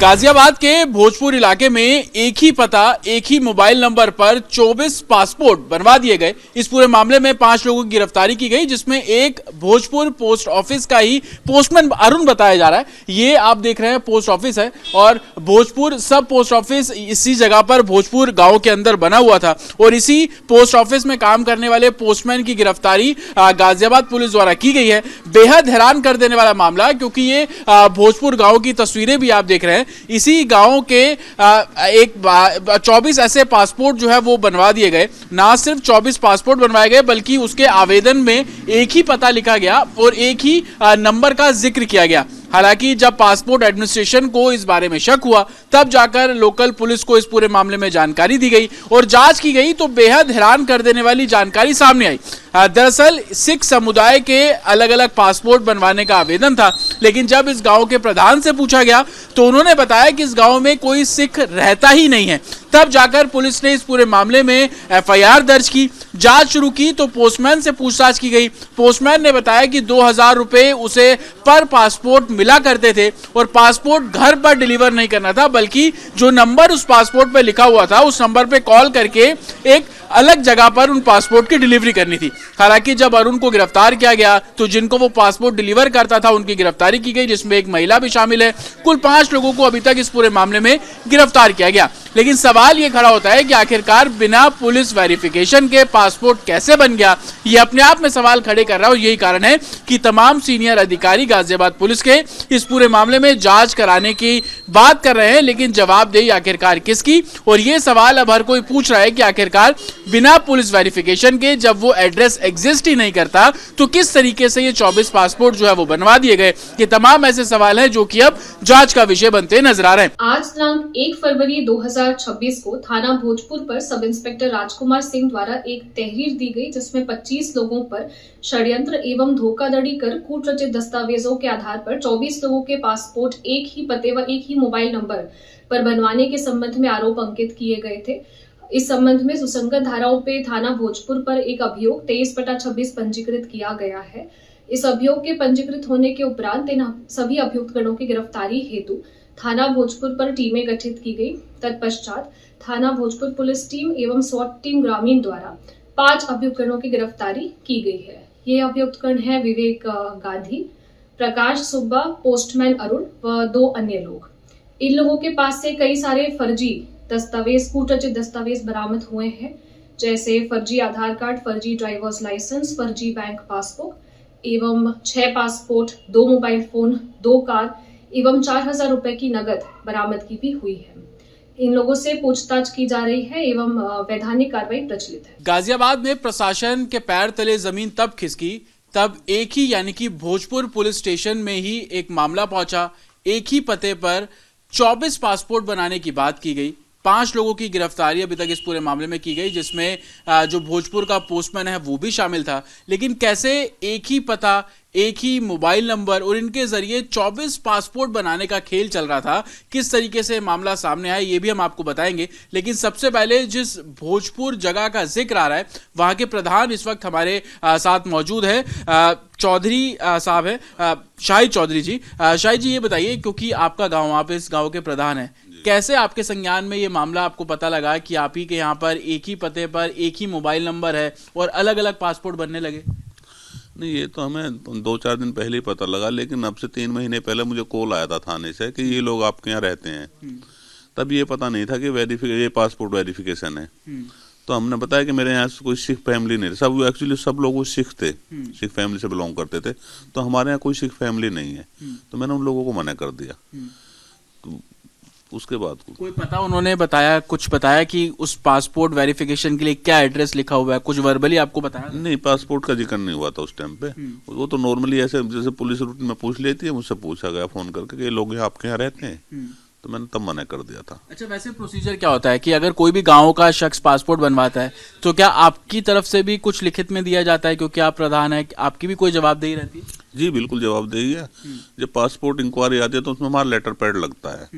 गाजियाबाद के भोजपुर इलाके में एक ही पता, एक ही मोबाइल नंबर पर 24 पासपोर्ट बनवा दिए गए। इस पूरे मामले में 5 लोगों की गिरफ्तारी की गई, जिसमें एक भोजपुर पोस्ट ऑफिस का ही पोस्टमैन अरुण बताया जा रहा है। ये आप देख रहे हैं पोस्ट ऑफिस है और भोजपुर सब पोस्ट ऑफिस इसी जगह पर भोजपुर गांव के अंदर बना हुआ था और इसी पोस्ट ऑफिस में काम करने वाले पोस्टमैन की गिरफ्तारी गाजियाबाद पुलिस द्वारा की गई है। बेहद हैरान कर देने वाला मामला, क्योंकि ये भोजपुर गांव की तस्वीरें भी आप देख रहे हैं। इसी गांव के 24 ऐसे पासपोर्ट जो है वो बनवा दिए गए। ना सिर्फ 24 पासपोर्ट बनवाए गए, बल्कि उसके आवेदन में एक ही पता लिखा गया और एक ही नंबर का जिक्र किया गया। हालांकि जब पासपोर्ट एडमिनिस्ट्रेशन को इस बारे में शक हुआ, तब जाकर लोकल पुलिस को इस पूरे मामले में जानकारी दी गई और जांच की गई, तो बेहद हैरान कर देने वाली जानकारी सामने आई। दरअसल सिख समुदाय के अलग अलग पासपोर्ट बनवाने का आवेदन था, लेकिन जब इस गांव के प्रधान से पूछा गया तो उन्होंने बताया कि इस गांव में कोई सिख रहता ही नहीं है। तब जाकर पुलिस ने इस पूरे मामले में एफआईआर दर्ज की, जांच शुरू की, तो पोस्टमैन से पूछताछ की गई। पोस्टमैन ने बताया कि 2000 रुपए उसे पर पासपोर्ट मिला करते थे और पासपोर्ट घर पर डिलीवर नहीं करना था, बल्कि जो नंबर उस पासपोर्ट पे लिखा हुआ था उस नंबर पे कॉल करके एक अलग जगह पर उन पासपोर्ट की डिलीवरी करनी थी। हालांकि जब अरुण को गिरफ्तार किया गया तो जिनको वो पासपोर्ट डिलीवर करता था उनकी गिरफ्तारी की गई, जिसमें एक महिला भी शामिल है। कुल 5 लोगों को अभी तक इस पूरे मामले में गिरफ्तार किया गया। लेकिन सवाल ये खड़ा होता है कि आखिरकार बिना पुलिस वेरिफिकेशन के पासपोर्ट कैसे बन गया, ये अपने आप में सवाल खड़े कर रहा है। और यही कारण है कि तमाम सीनियर अधिकारी गाजियाबाद पुलिस के इस पूरे मामले में जांच कराने की बात कर रहे हैं, लेकिन जवाबदेही आखिरकार किसकी, और ये सवाल अब हर कोई पूछ रहा है कि आखिरकार बिना पुलिस वेरिफिकेशन के जब वो एड्रेस एग्जिस्ट ही नहीं करता तो किस तरीके से ये 24 पासपोर्ट जो है वो बनवा दिए गए। ये तमाम ऐसे सवाल हैं जो कि अब जांच का विषय बनते नजर आ रहे हैं। आज दिनांक 1 फरवरी 2026 को थाना भोजपुर पर सब इंस्पेक्टर राजकुमार सिंह द्वारा एक तहरीर दी गई, जिसमें 25 लोगों पर षड्यंत्र एवं धोखाधड़ी कर कूटरचित दस्तावेजों के आधार पर 24 लोगों के पासपोर्ट एक ही पते व एक ही मोबाइल नंबर पर बनवाने के संबंध में आरोप अंकित किए गए थे। इस संबंध में सुसंगत धाराओं पे थाना भोजपुर पर एक अभियोग 23/26 पंजीकृत किया गया है। इस अभियोग के पंजीकृत होने के उपरांत इन सभी अभियुक्तगणों की गिरफ्तारी हेतु थाना भोजपुर पर टीमें गठित की गई। तत्पश्चात थाना भोजपुर पुलिस टीम एवं स्वाट टीम ग्रामीण द्वारा 5 अभियुक्तगणों की गिरफ्तारी की गई है। ये अभियुक्तगण है विवेक गांधी, प्रकाश सुब्बा, पोस्टमैन अरुण व 2 अन्य लोग। इन लोगों के पास से कई सारे फर्जी दस्तावेज, कूटरचित दस्तावेज बरामद हुए हैं, जैसे फर्जी आधार कार्ड, फर्जी ड्राइवर्स लाइसेंस, फर्जी बैंक पासबुक एवं 6 पासपोर्ट, 2 मोबाइल फोन, 2 कार एवं 4000 रुपए की नगद बरामदगी भी हुई है। इन लोगों से पूछताछ की जा रही है एवं वैधानिक कार्रवाई प्रचलित है। गाजियाबाद में प्रशासन के पैर तले जमीन तब खिसकी, तब एक ही यानी कि भोजपुर पुलिस स्टेशन में ही एक मामला पहुंचा। एक ही पते पर 24 पासपोर्ट बनाने की बात की गई। 5 लोगों की गिरफ्तारी अभी तक इस पूरे मामले में की गई, जिसमें जो भोजपुर का पोस्टमैन है वो भी शामिल था। लेकिन कैसे एक ही पता, एक ही मोबाइल नंबर और इनके जरिए 24 पासपोर्ट बनाने का खेल चल रहा था, किस तरीके से मामला सामने आया ये भी हम आपको बताएंगे। लेकिन सबसे पहले जिस भोजपुर जगह का जिक्र आ रहा है, वहां के प्रधान इस वक्त हमारे साथ मौजूद है। चौधरी साहब है, शाहिद चौधरी जी। शाहिद जी, ये बताइए, क्योंकि आपका गाँव, आप इस गाँव के प्रधान है, कैसे आपके संज्ञान में ये मामला आपको पता लगा कि आप ही के यहाँ पर एक ही पते पर एक ही मोबाइल नंबर है और अलग अलग पासपोर्ट बनने लगे? नहीं, ये तो हमें 2-4 दिन पहले ही पता लगा, लेकिन अब से 3 महीने पहले मुझे कॉल आया था थाने से कि ये लोग आपके यहाँ रहते हैं। तब ये पता नहीं था कि ये पासपोर्ट वेरिफिकेशन है। तो हमने बताया कि मेरे यहाँ से कोई सिख फैमिली नहीं, सब एक्चुअली सब लोग वो सिख थे, सिख फैमिली से बिलोंग करते थे। तो हमारे यहाँ कोई सिख फैमिली नहीं है, तो मैंने उन लोगों को मना कर दिया। तो उसके बाद कोई पता उन्होंने बताया, कुछ बताया कि उस पासपोर्ट वेरिफिकेशन के लिए क्या एड्रेस लिखा हुआ है, कुछ वर्बली आपको बताया? नहीं, पासपोर्ट का जिक्र नहीं हुआ था उस टाइम पे। वो तो नॉर्मली ऐसे जैसे पुलिस रूटीन में पूछ लेती है, मुझसे पूछा गया फोन करके कि ये लोग यहाँ आपके यहाँ रहते हैं, तो मैंने तब मना कर दिया था। अच्छा, वैसे प्रोसीजर क्या होता है कि अगर कोई भी गांव का शख्स पासपोर्ट बनवाता है तो क्या आपकी तरफ से भी कुछ लिखित में दिया जाता है, क्योंकि आप प्रधान है, आपकी भी कोई जवाबदेही रहती है? जी बिल्कुल जवाबदेही है। जब पासपोर्ट इंक्वायरी आती है तो उसमें हमारा लेटर पैड लगता है,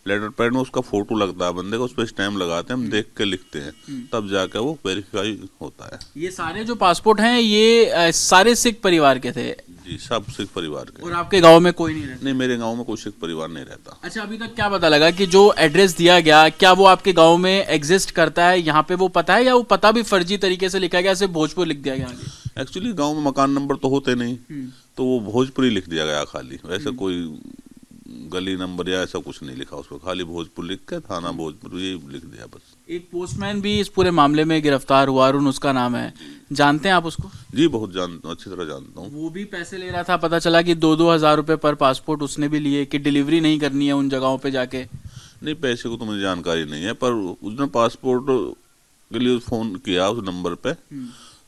लेटर पैड में उसका फोटो लगता है बंदे का, उस पर स्टैम्प लगाते हैं, हम देख के लिखते हैं, तब जाकर वो वेरीफाई होता है। ये सारे जो पासपोर्ट हैं ये सारे सिख परिवार के थे? जी, सब सिख परिवार के। और आपके गांव में कोई नहीं रहता? नहीं, मेरे गांव में कोई सिख परिवार नहीं रहता। अच्छा, अभी तक क्या पता लगा कि जो एड्रेस दिया गया, क्या वो आपके गांव में एग्जिस्ट करता है, यहाँ पे वो पता है, या वो पता भी फर्जी तरीके से लिखा गया, सिर्फ भोजपुर लिख दिया गया आगे? एक्चुअली गांव में मकान नंबर तो होते नहीं, तो वो भोजपुरी लिख दिया गया खाली, वैसे कोई गली नंबर या ऐसा कुछ नहीं लिखा उस पर, खाली भोजपुर लिख के थाना भोजपुर ये लिख दिया बस। एक पोस्टमैन भी इस पूरे मामले में गिरफ्तार हुआ, अरुण उसका नाम है, जानते हैं आप उसको? जी, बहुत जानता हूँ, अच्छी तरह जानता हूँ। वो भी पैसे ले रहा था, पता चला कि 2-2 हजार रुपए पर पासपोर्ट उसने भी लिए कि डिलीवरी नहीं करनी है उन जगहों पे जाके। नहीं, पैसे को तो मुझे जानकारी नहीं है, पर उसने पासपोर्ट के लिए फोन किया उस नंबर पे,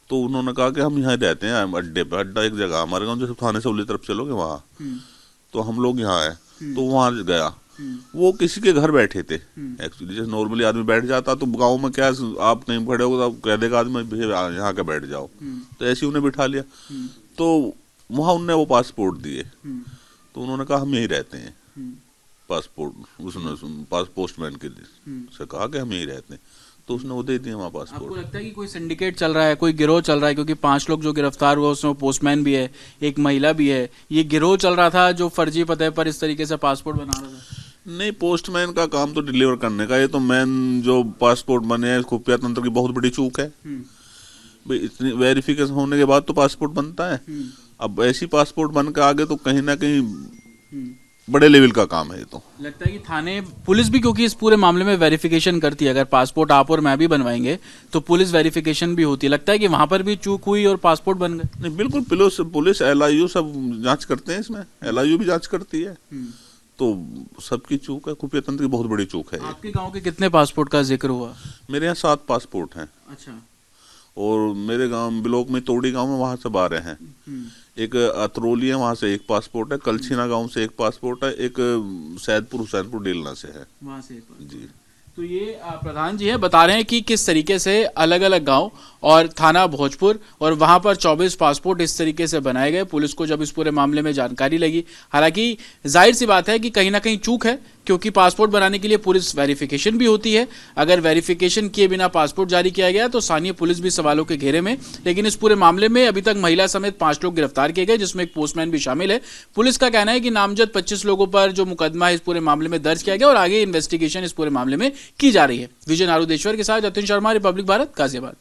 तो उन्होंने कहा कि हम यहाँ रहते हैं अड्डे पे, अड्डा एक जगह हमारे गाँव, जैसे थाने से उल्ली तरफ चलोगे वहाँ, तो हम लोग यहाँ है, तो वहाँ गया, वो किसी के घर बैठे थे एक्चुअली, जैसे नॉर्मली आदमी बैठ जाता, तो गांव में क्या आप कहीं खड़े हो तो आप कह देगा आदमी भैया यहाँ के बैठ जाओ, तो ऐसे उन्हें बिठा लिया, तो वहाँ उनने वो पासपोर्ट दिए, तो उन्होंने कहा हम यहीं रहते हैं, पासपोर्ट उसने पोस्टमैन के से कहा कि हम यहीं रहते हैं, तो उसने वो दे दिया वहाँ पासपोर्ट। आपको लगता है कि कोई सिंडिकेट चल रहा है, कोई गिरोह चल रहा है? क्योंकि 5 लोग जो गिरफ्तार हुआ उसमें पोस्टमैन भी है, एक महिला भी है, ये गिरोह चल रहा था जो फर्जी पते पर इस तरीके से पासपोर्ट बना रहा था? नहीं, पोस्टमैन का काम तो डिलीवर करने का, ये तो मेन जो पासपोर्ट बने हैं खुफिया तंत्र की बहुत बड़ी चूक है भाई, इतनी वेरिफिकेशन होने के बाद तो पासपोर्ट बनता है, अब ऐसी पासपोर्ट बन के आगे तो कहीं ना कहीं बड़े लेवल का काम है ये तो। लगता है कि थाने पुलिस भी, क्योंकि इस पूरे मामले में वेरिफिकेशन करती है, अगर पासपोर्ट आप और मैं भी बनवाएंगे तो पुलिस वेरिफिकेशन भी होती है, लगता है कि वहां पर भी चूक हुई और पासपोर्ट बन गए? नहीं, बिल्कुल, पुलिस LIU सब जांच करते हैं, इसमें LIU भी जांच करती है, तो सबकी चूक है, खुफिया तंत्र की बहुत बड़ी चूक है। आपके गांव के कितने पासपोर्ट का जिक्र हुआ? मेरे यहाँ 7 पासपोर्ट हैं। अच्छा। और मेरे गांव ब्लॉक में तोड़ी गांव में वहां से 12 हैं, एक अतरौली है वहां से 1 पासपोर्ट है, कलछीना गांव से 1 पासपोर्ट है, एक सैदपुर हुसैनपुर डेलना से है वहां से जी। तो ये प्रधान जी है बता रहे हैं कि किस तरीके से अलग अलग गांव और थाना भोजपुर और वहां पर 24 पासपोर्ट इस तरीके से बनाए गए। पुलिस को जब इस पूरे मामले में जानकारी लगी, हालांकि जाहिर सी बात है कि कहीं ना कहीं चूक है, क्योंकि पासपोर्ट बनाने के लिए पुलिस वेरिफिकेशन भी होती है, अगर वेरिफिकेशन किए बिना पासपोर्ट जारी किया गया तो स्थानीय पुलिस भी सवालों के घेरे में। लेकिन इस पूरे मामले में अभी तक महिला समेत 5 लोग गिरफ्तार किए गए, जिसमें एक पोस्टमैन भी शामिल है। पुलिस का कहना है कि नामजद 25 लोगों पर जो मुकदमा है इस पूरे मामले में दर्ज किया गया और आगे इन्वेस्टिगेशन इस पूरे मामले में की जा रही है। विजय नारुदेश्वर के साथ जतिन शर्मा, रिपब्लिक भारत, गाजियाबाद।